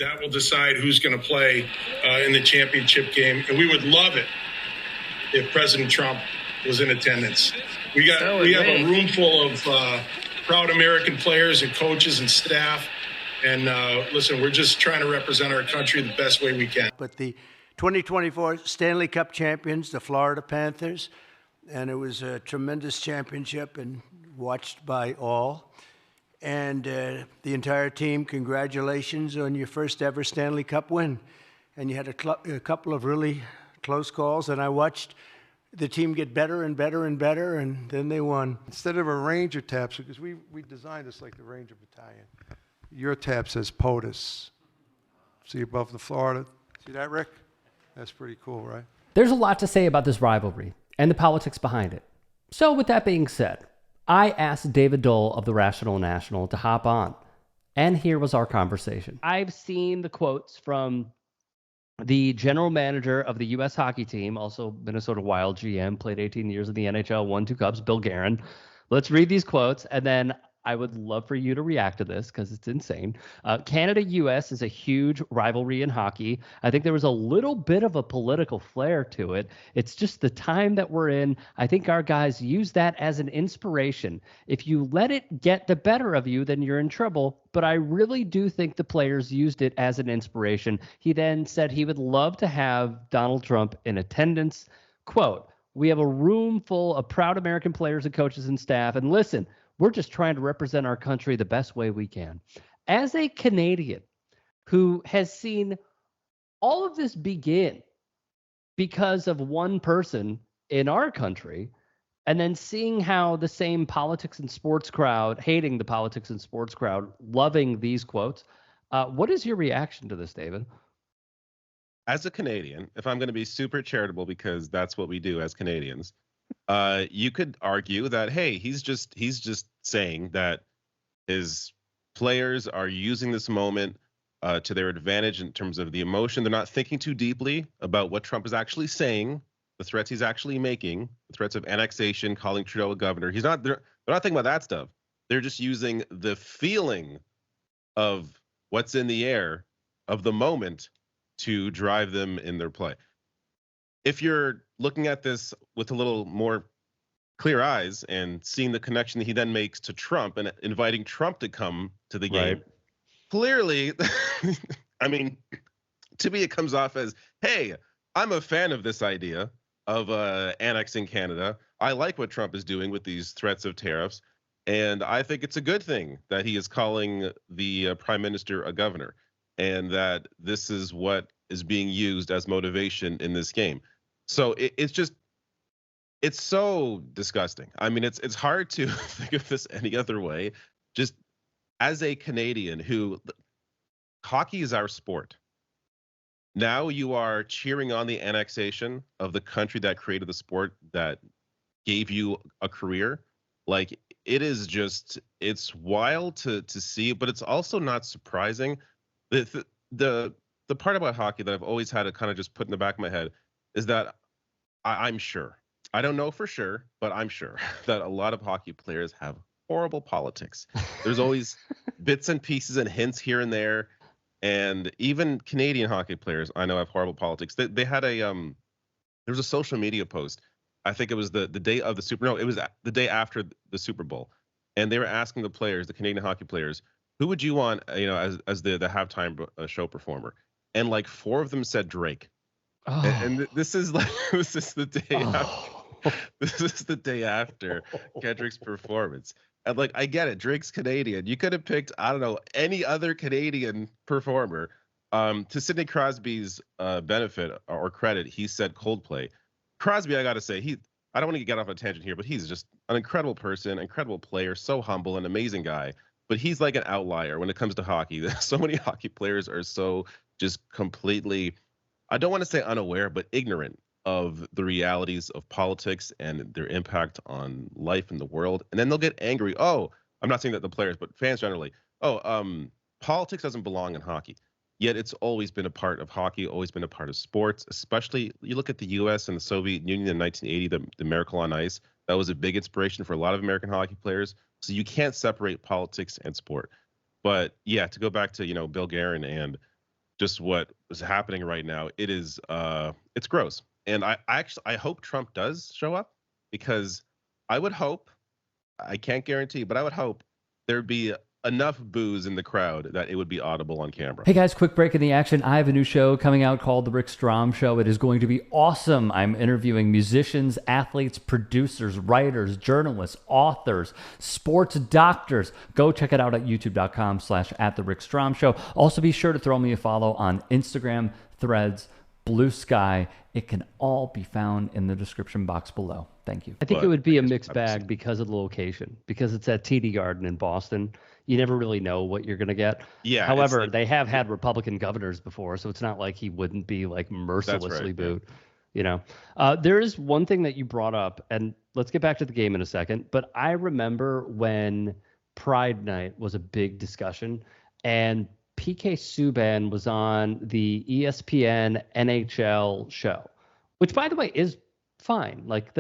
That will decide who's going to play in the championship game. And we would love it if President Trump was in attendance. We have a room full of proud American players and coaches and staff. And listen, we're just trying to represent our country the best way we can. But the 2024 Stanley Cup champions, the Florida Panthers, and it was a tremendous championship and watched by all. And the entire team, congratulations on your first ever Stanley Cup win. And you had a couple of really close calls, and I watched the team get better and better and better, and then they won. Instead of a Ranger tap, because we designed this like the Ranger Battalion, your tap says POTUS. See above the Florida? See that, Rick? That's pretty cool, right? There's a lot to say about this rivalry and the politics behind it. So with that being said, I asked David Doel of the Rational National to hop on, and here was our conversation. I've seen the quotes from the general manager of the U.S. hockey team, also Minnesota Wild GM, played 18 years in the NHL, won 2 cups, Bill Guerin. Let's read these quotes, and then I would love for you to react to this because it's insane. Canada-U.S. is a huge rivalry in hockey. I think there was a little bit of a political flair to it. It's just the time that we're in. I think our guys use that as an inspiration. If you let it get the better of you, then you're in trouble. But I really do think the players used it as an inspiration. He then said he would love to have Donald Trump in attendance. Quote, "We have a room full of proud American players and coaches and staff. And listen, we're just trying to represent our country the best way we can." As a Canadian who has seen all of this begin because of one person in our country, and then seeing how the same politics and sports crowd, hating the politics and sports crowd, loving these quotes, what is your reaction to this, David? As a Canadian, if I'm going to be super charitable, because that's what we do as Canadians, you could argue that, hey, he's just saying that his players are using this moment to their advantage in terms of the emotion. They're not thinking too deeply about what Trump is actually saying, the threats he's actually making, the threats of annexation, calling Trudeau a governor. They're not thinking about that stuff. They're just using the feeling of what's in the air of the moment to drive them in their play. If you're looking at this with a little more clear eyes and seeing the connection that he then makes to Trump and inviting Trump to come to the game, clearly, I mean, to me, it comes off as, hey, I'm a fan of this idea of annexing Canada. I like what Trump is doing with these threats of tariffs. And I think it's a good thing that he is calling the prime minister a governor, and that this is what is being used as motivation in this game. So it's so disgusting. I mean, it's hard to think of this any other way. Just as a Canadian who, hockey is our sport. Now you are cheering on the annexation of the country that created the sport, that gave you a career. Like, it is just, it's wild to see, but it's also not surprising. The part about hockey that I've always had to kind of just put in the back of my head is that I'm sure, I don't know for sure, but I'm sure that a lot of hockey players have horrible politics. There's always bits and pieces and hints here and there. And even Canadian hockey players I know have horrible politics. They had there was a social media post. I think it was the day of it was the day after the Super Bowl. And they were asking the players, the Canadian hockey players, who would you want, as the halftime show performer? And like 4 of them said Drake. Oh. And this is the day after. This is the day after Kendrick's performance. And like, I get it, Drake's Canadian. You could have picked, I don't know, any other Canadian performer. To Sidney Crosby's benefit or credit, he said Coldplay. Crosby, I gotta say, I don't want to get off on a tangent here, but he's just an incredible person, incredible player, so humble, an amazing guy. But he's like an outlier when it comes to hockey. So many hockey players are so just completely, I don't want to say unaware, but ignorant of the realities of politics and their impact on life in the world. And then they'll get angry. Oh, I'm not saying that the players, but fans generally. Politics doesn't belong in hockey. Yet it's always been a part of hockey, always been a part of sports, especially you look at the U.S. and the Soviet Union in 1980, the Miracle on Ice. That was a big inspiration for a lot of American hockey players. So you can't separate politics and sport. But yeah, to go back to, Bill Guerin and just what is happening right now, it's gross. And I hope Trump does show up, because I would hope, I can't guarantee, but I would hope there'd be enough booze in the crowd that it would be audible on camera. Hey guys, quick break in the action. I have a new show coming out called The Rick Strom Show. It is going to be awesome. I'm interviewing musicians, athletes, producers, writers, journalists, authors, sports doctors. Go check it out at youtube.com/@TheRickStromShow. Also be sure to throw me a follow on Instagram, Threads, Blue Sky. It can all be found in the description box below. Thank you. I think it would be a mixed bag because of the location, because it's at TD Garden in Boston. You never really know what you're going to get. Yeah. However, they have had Republican governors before, so it's not like he wouldn't be like mercilessly booed. Yeah. You know, there is one thing that you brought up, and let's get back to the game in a second. But I remember when Pride Night was a big discussion, and PK Subban was on the ESPN NHL show, which, by the way, is fine. Like,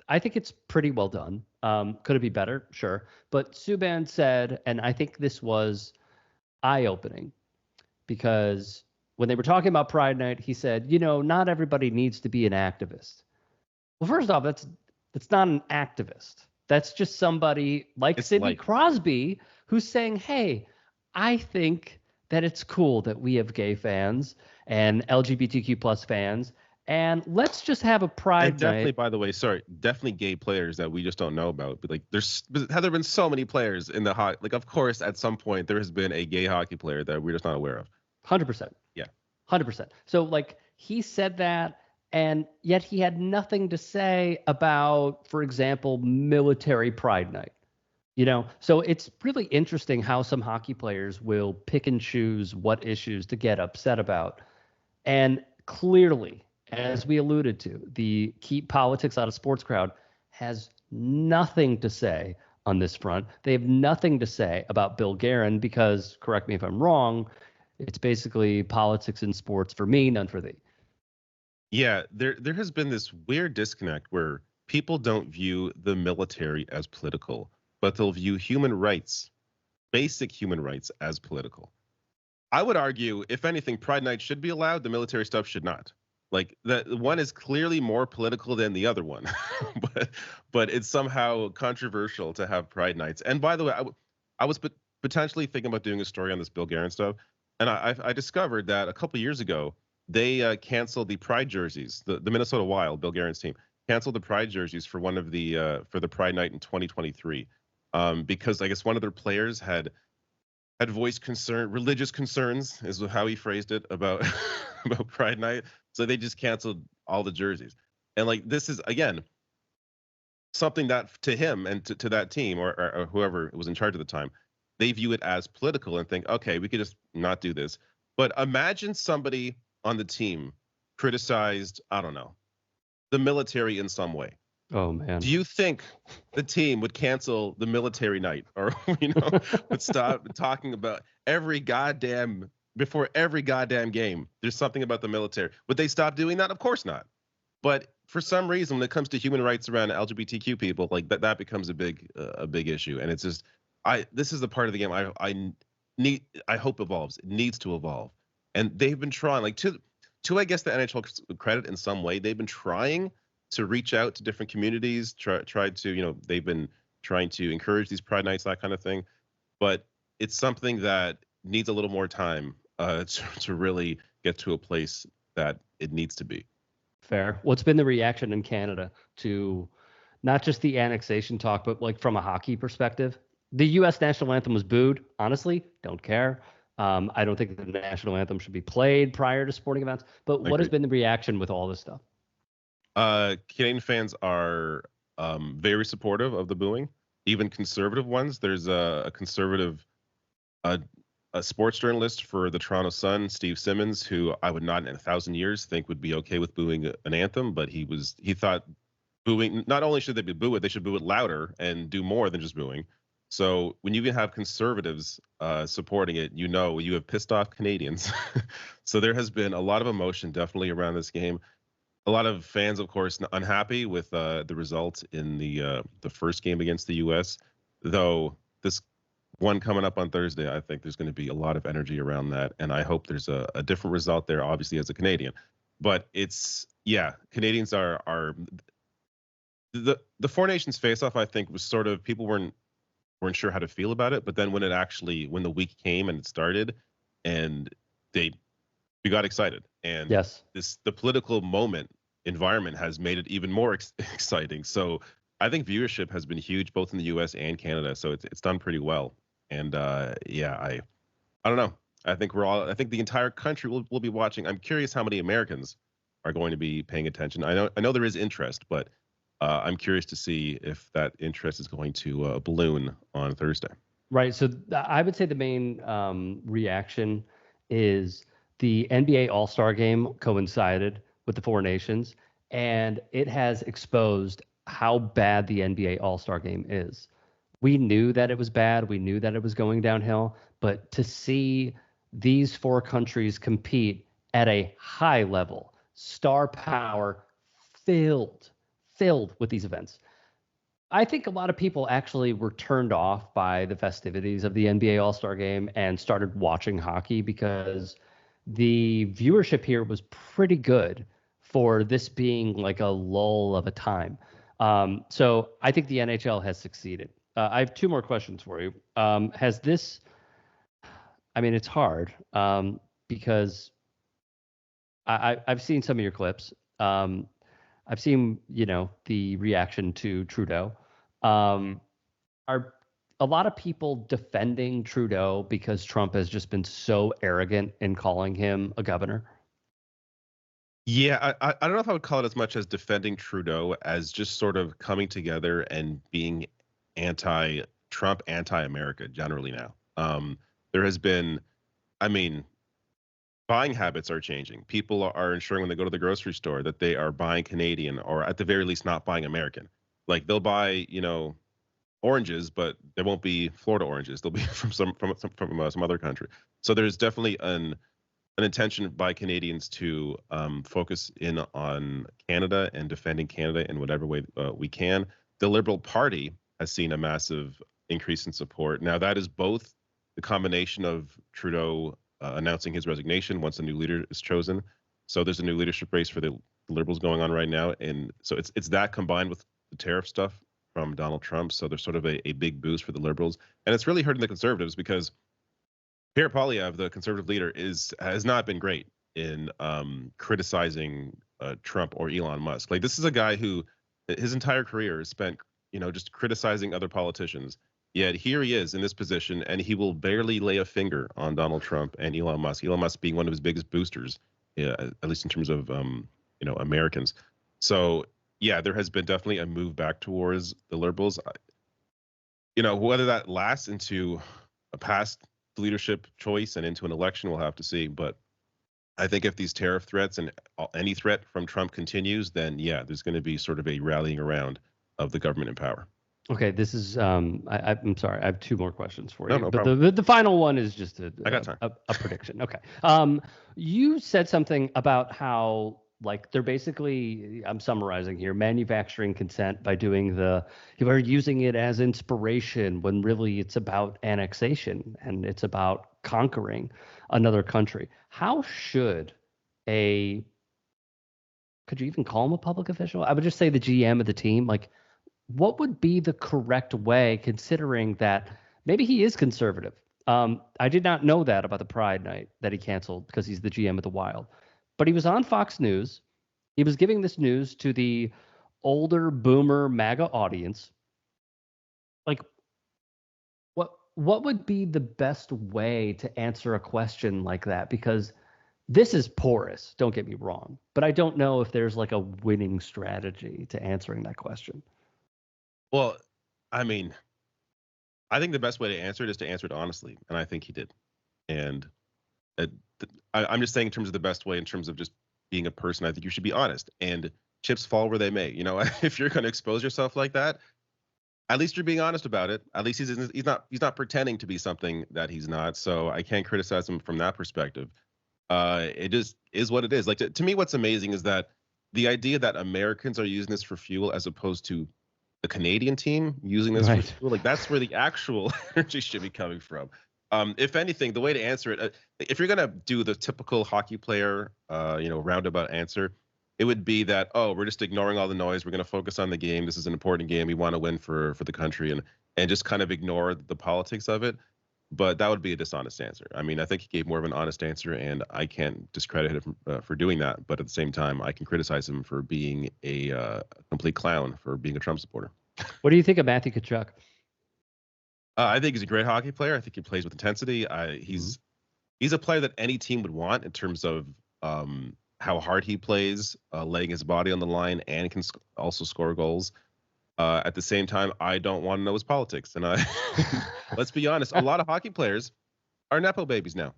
I think it's pretty well done. Could it be better? Sure. But Subban said, and I think this was eye-opening, because when they were talking about Pride Night, he said, not everybody needs to be an activist. Well, first off, that's not an activist. That's just somebody like Sidney Crosby who's saying, hey, I think that it's cool that we have gay fans and LGBTQ plus fans, and let's just have a Pride and definitely, night. By the way, definitely gay players that we just don't know about. But have there been so many players in the hockey? Like, of course, at some point there has been a gay hockey player that we're just not aware of. 100%. Yeah. 100%. So like he said that, and yet he had nothing to say about, for example, military Pride Night. So it's really interesting how some hockey players will pick and choose what issues to get upset about. And clearly, as we alluded to, the keep politics out of sports crowd has nothing to say on this front. They have nothing to say about Bill Guerin because, correct me if I'm wrong, it's basically politics in sports for me, none for thee. Yeah, there has been this weird disconnect where people don't view the military as political, but they'll view human rights, basic human rights, as political. I would argue, if anything, Pride Night should be allowed. The military stuff should not. Like, that one is clearly more political than the other one, but it's somehow controversial to have Pride Nights. And by the way, I was potentially thinking about doing a story on this Bill Guerin stuff, and I discovered that a couple years ago they canceled the Pride jerseys. The Minnesota Wild, Bill Guerin's team, canceled the Pride jerseys for one of for the Pride Night in 2023, because I guess one of their players had voiced religious concerns, is how he phrased it, about about Pride Night. So they just canceled all the jerseys. And like, this is, again, something that to him and to that team or whoever was in charge at the time, they view it as political and think, okay, we could just not do this. But imagine somebody on the team criticized, I don't know, the military in some way. Oh man. Do you think the team would cancel the military night, or would stop talking about before every goddamn game there's something about the military? Would they stop doing that? Of course not. But for some reason, when it comes to human rights around LGBTQ people, like that becomes a big issue. And it's just, this is the part of the game I hope evolves. It needs to evolve. And they've been trying, like, to I guess the NHL credit in some way, they've been trying to reach out to different communities, try to, they've been trying to encourage these Pride Nights, that kind of thing. But it's something that needs a little more time to really get to a place that it needs to be. Fair. What's been the reaction in Canada to not just the annexation talk, but like from a hockey perspective? The U.S. National Anthem was booed. Honestly, don't care. I don't think the National Anthem should be played prior to sporting events. But what has been the reaction with all this stuff? Canadian fans are very supportive of the booing, even conservative ones. There's a conservative a sports journalist for the Toronto Sun, Steve Simmons, who I would not in 1,000 years think would be okay with booing an anthem, but he thought booing, not only should they boo it, they should boo it louder and do more than just booing. So when you even have conservatives supporting it, you have pissed off Canadians. So there has been a lot of emotion definitely around this game. A lot of fans, of course, unhappy with the result in the first game against the U.S., though one coming up on Thursday. I think there's going to be a lot of energy around that, and I hope there's a different result there, obviously, as a Canadian. But Canadians are the Four Nations Face-Off, I think, was sort of, people weren't sure how to feel about it, but then when the week came and it started, and we got excited, and Yes. the political environment has made it even more exciting. So I think viewership has been huge, both in the U.S. and Canada. So it's done pretty well. And I don't know. I think the entire country will be watching. I'm curious how many Americans are going to be paying attention. I know there is interest, but I'm curious to see if that interest is going to balloon on Thursday. Right. So I would say the main reaction is the NBA All-Star Game coincided with the Four Nations, and it has exposed how bad the NBA All-Star Game is. We knew that it was bad. We knew that it was going downhill. But to see these four countries compete at a high level, star power filled with these events, I think a lot of people actually were turned off by the festivities of the NBA All-Star Game and started watching hockey because the viewership here was pretty good for this being like a lull of a time. So I think the NHL has succeeded. I have two more questions for you. Has this, I mean, it's hard because I've seen some of your clips. I've seen, the reaction to Trudeau. Are a lot of people defending Trudeau because Trump has just been so arrogant in calling him a governor? Yeah, I don't know if I would call it as much as defending Trudeau as just sort of coming together and being anti-Trump, anti-America generally now. There has been, buying habits are changing. People are ensuring when they go to the grocery store that they are buying Canadian, or at the very least not buying American. Like they'll buy, oranges, but they won't be Florida oranges. They'll be from some other country. So there's definitely an intention by Canadians to focus in on Canada and defending Canada in whatever way we can. The Liberal Party has seen a massive increase in support. Now that is both the combination of Trudeau announcing his resignation once a new leader is chosen. So there's a new leadership race for the Liberals going on right now, and so it's that combined with the tariff stuff from Donald Trump. So there's sort of a big boost for the Liberals, and it's really hurting the Conservatives because Pierre Poilievre, the Conservative leader, has not been great in criticizing Trump or Elon Musk. Like this is a guy who his entire career is spent, just criticizing other politicians. Yet here he is in this position, and he will barely lay a finger on Donald Trump and Elon Musk. Elon Musk being one of his biggest boosters, at least in terms of Americans. So yeah, there has been definitely a move back towards the Liberals. Whether that lasts into a past leadership choice and into an election, we'll have to see. But I think if these tariff threats and any threat from Trump continues, then yeah, there's going to be sort of a rallying around of the government in power. Okay, this is I'm sorry, I have two more questions for you. No but problem. the final one is just I got time. a prediction. Okay. You said something about how like they're basically, I'm summarizing here, manufacturing consent by doing we're using it as inspiration when really it's about annexation and it's about conquering another country. How should could you even call him a public official? I would just say the GM of the team, like, what would be the correct way, considering that maybe he is conservative? I did not know that about the Pride night that he canceled because he's the GM of the Wild. But he was on Fox News. He was giving this news to the older boomer MAGA audience. Like, what would be the best way to answer a question like that? Because this is porous, don't get me wrong. But I don't know if there's like a winning strategy to answering that question. Well, I think the best way to answer it is to answer it honestly, and I think he did. And I'm just saying in terms of the best way, in terms of just being a person, I think you should be honest. And chips fall where they may. If you're going to expose yourself like that, at least you're being honest about it. At least he's not pretending to be something that he's not. So I can't criticize him from that perspective. It just is what it is. Like to me, what's amazing is that the idea that Americans are using this for fuel as opposed to the Canadian team using this Right. for school. Like that's where the actual energy should be coming from. If anything, the way to answer it, if you're gonna do the typical hockey player, roundabout answer, it would be that, oh, we're just ignoring all the noise. We're gonna focus on the game. This is an important game. We want to win for the country, and just kind of ignore the politics of it. But that would be a dishonest answer. I mean, I think he gave more of an honest answer, and I can't discredit him for doing that. But at the same time, I can criticize him for being a complete clown, for being a Trump supporter. What do you think of Matthew Tkachuk? I think he's a great hockey player. I think he plays with intensity. He's a player that any team would want in terms of how hard he plays, laying his body on the line, and can also score goals. At the same time, I don't want to know his politics. And let's be honest, a lot of hockey players are Nepo babies now.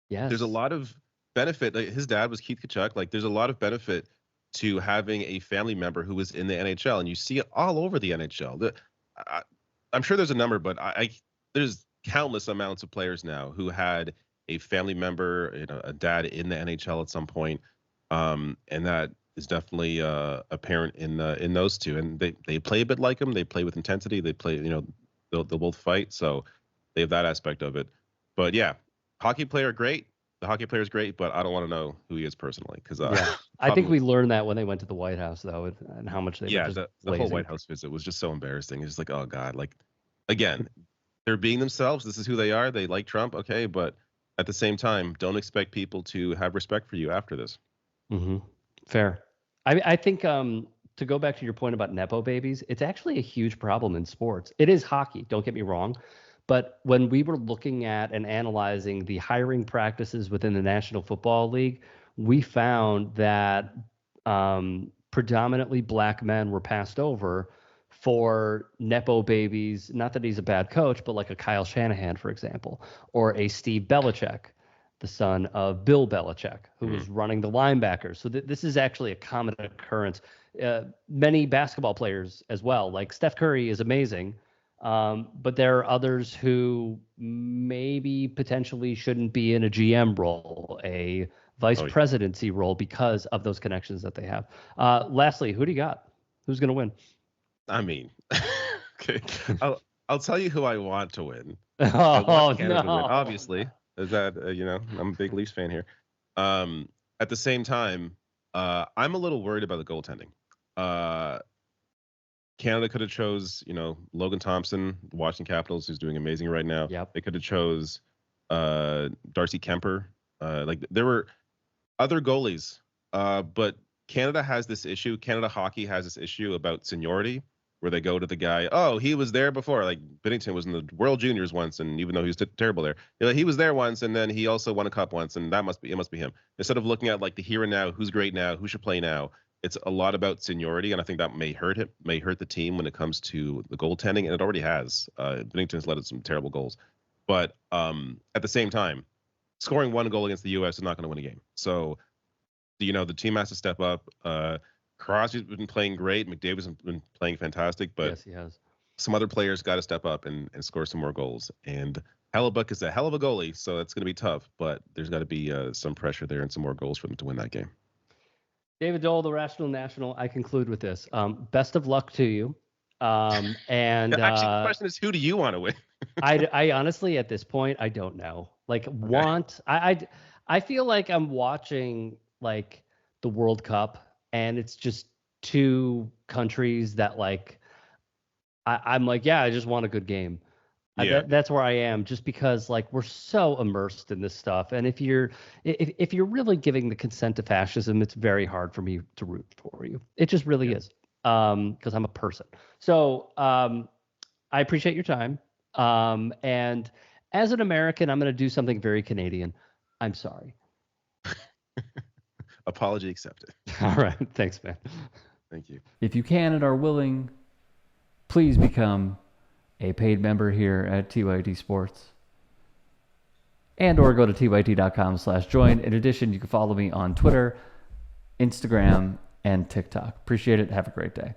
Yes. There's a lot of benefit. Like, his dad was Keith Tkachuk. Like, there's a lot of benefit to having a family member who was in the NHL. And you see it all over the NHL. I'm sure there's a number, but there's countless amounts of players now who had a family member, a dad in the NHL at some point. And that is definitely apparent in those two, and they play a bit like him. They play with intensity. They play, they'll both fight, so they have that aspect of it. But yeah, hockey player great. The hockey player is great, but I don't want to know who he is personally because I think we learned that when they went to the White House, though, and how much they yeah, were just the whole White House visit was just so embarrassing. It's just like, oh God, like again, they're being themselves. This is who they are. They like Trump, okay, but at the same time, don't expect people to have respect for you after this. Mm-hmm. Fair. I think to go back to your point about Nepo babies, it's actually a huge problem in sports. It is hockey, don't get me wrong. But when we were looking at and analyzing the hiring practices within the National Football League, we found that predominantly black men were passed over for Nepo babies. Not that he's a bad coach, but like a Kyle Shanahan, for example, or a Steve Belichick, the son of Bill Belichick, who was running the linebackers. So this is actually a common occurrence. Many basketball players as well, like Steph Curry is amazing, but there are others who maybe potentially shouldn't be in a GM role, a vice presidency role because of those connections that they have. Lastly, who do you got? Who's going to win? I mean, okay, I'll tell you who I want to win. Oh, Canada to no. win, obviously. Is that I'm a big Leafs fan here. At the same time, I'm a little worried about the goaltending. Canada could have chose, Logan Thompson, the Washington Capitals, who's doing amazing right now. Yep. They could have chose Darcy Kemper. There were other goalies, but Canada has this issue. Canada hockey has this issue about seniority, where they go to the guy, oh, he was there before. Like Binnington was in the World Juniors once, and even though he was terrible there, he was there once, and then he also won a cup once, and it must be him. Instead of looking at like the here and now, who's great now, who should play now, it's a lot about seniority, and I think that may hurt the team when it comes to the goaltending, and it already has. Binnington's let some terrible goals, but at the same time, scoring one goal against the U.S. is not going to win a game. So, the team has to step up. Crosby's been playing great. McDavid's been playing fantastic, but Yes, he has. some other players got to step up and score some more goals. And Hellebuck is a hell of a goalie, so it's going to be tough, but there's got to be some pressure there and some more goals for them to win that game. David Doel, the Rational National, I conclude with this. Best of luck to you. And actually, the question is, who do you want to win? I honestly, at this point, I don't know. Like, I feel like I'm watching like the World Cup, and it's just two countries that like I'm like, yeah, I just want a good game. Yeah. That's where I am, just because like we're so immersed in this stuff, and if you're really giving the consent to fascism, it's very hard for me to root for you. It just really is, because I'm a person. So I appreciate your time, and as an American, I'm going to do something very Canadian. I'm sorry. Apology accepted. All right. Thanks, man. Thank you. If you can and are willing, please become a paid member here at TYT Sports. And or go to tyt.com/join. In addition, you can follow me on Twitter, Instagram, and TikTok. Appreciate it. Have a great day.